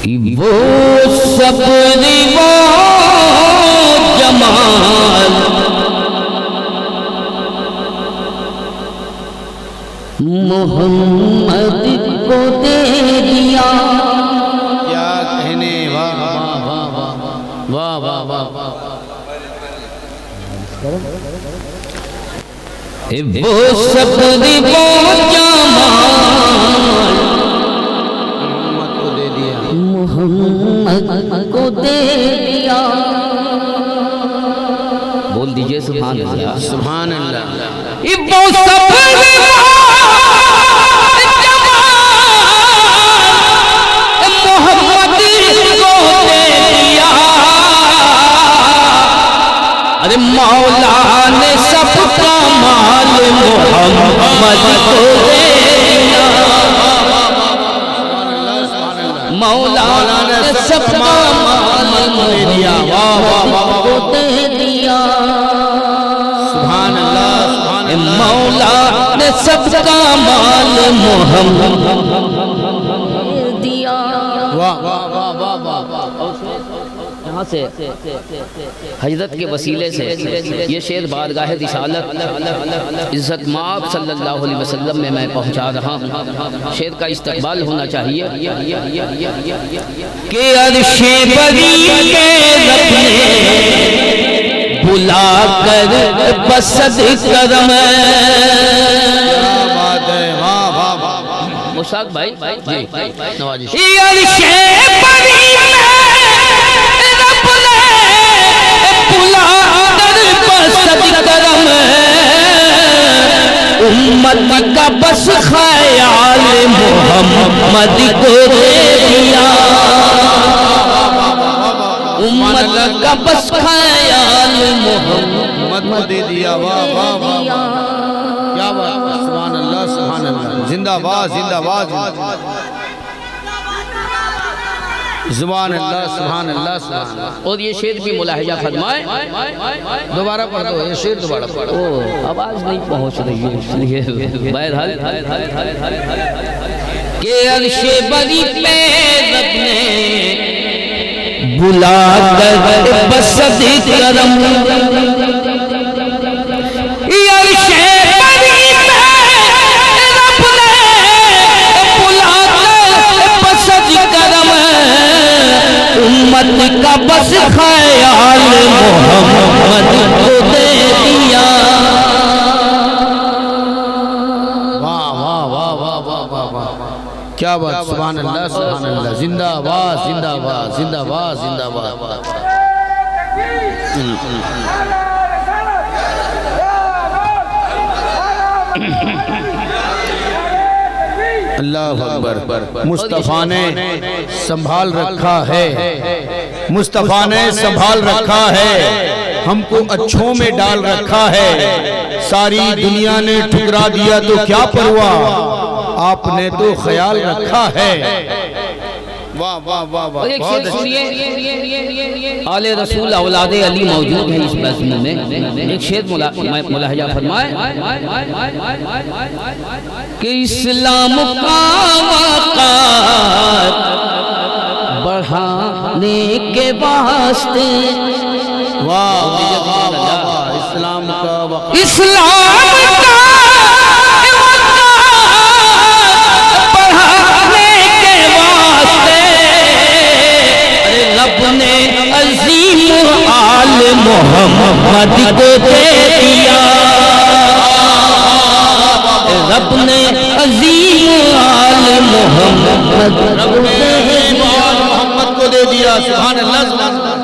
وہ صبر وہ جمال محمد کو دے دیا. کیا کہنے واہ واہ واہ واہ واہ. وہ صبر وہ جمال محمد کو دے دیا. بول دیجئے سبحان اللہ. سبحان اللہ. وہ صبر وہ جمال محمد کو دے دیا. ارے مولا نے سب کا مال محمد کو دے دیا. مولا نے سب کا مال محمد کو دے دیا. سبحان اللہ. مولا نے سب کا مال محمد دیا. واہ واہ واہ واہ واہ. یہاں سے حضرت کے وسیلے سے یہ شعر بارگاہ رسالت عزت مآب صلی اللہ علیہ وسلم میں میں پہنچا رہا ہوں. شعر کا استقبال ہونا چاہیے کہ عرش بری کے رب نے بلا کر بسد کرم. مشتاق بھائی جی نوازش. عرش بری امت کا بس خیال محمد کو دے دیا. امت کا بس خیال محمد کو دے دیا. واہ واہ واہ. کیا بات. سبحان اللہ سبحان اللہ. زندہ باد زندہ باد. سبحان اللہ سبحان اللہ سبحان اللہ. اور یہ شعر بھی ملاحظہ فرمائے. دوبارہ پڑھ دو یہ شعر دوبارہ پڑھ دو. آواز نہیں پہنچ رہی ہے اس لیے بہرحال کہ عرش بری پہ رب نے بلا کر بسد کرم. عرش بری پہ رب نے بلا کر بسد کرم. امت کا بس خیال محمد کو دے دیا. واہ واہ واہ واہ واہ واہ واہ. کیا بات. سبحان اللہ سبحان اللہ. زندہ باد زندہ باد زندہ باد زندہ باد. اللہ اکبر. مصطفیٰ نے سنبھال رکھا ہے. مصطفیٰ نے سنبھال رکھا ہے. ہم کو اچھوں میں ڈال رکھا ہے. ساری دنیا نے ٹھکرا دیا تو کیا پرواہ, آپ نے تو خیال رکھا ہے. واہ واہ واہ واہ. ایک شعر سنیے. آل رسول اولاد علی موجود ہیں اس بزم میں. ایک شعر ملاحظہ فرمائے کہ اسلام کا وقار بڑھانے کے واسطے. واہ واہ واہ. اسلام کا وقار. اسلام کا بڑھانے کے واسطے رب نے عظیم آل محمد کو دے دیا. رب نے عظیم آل محمد کو دے دیا. سبحان اللہ.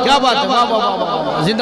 کیا بات ہے. واہ واہ واہ.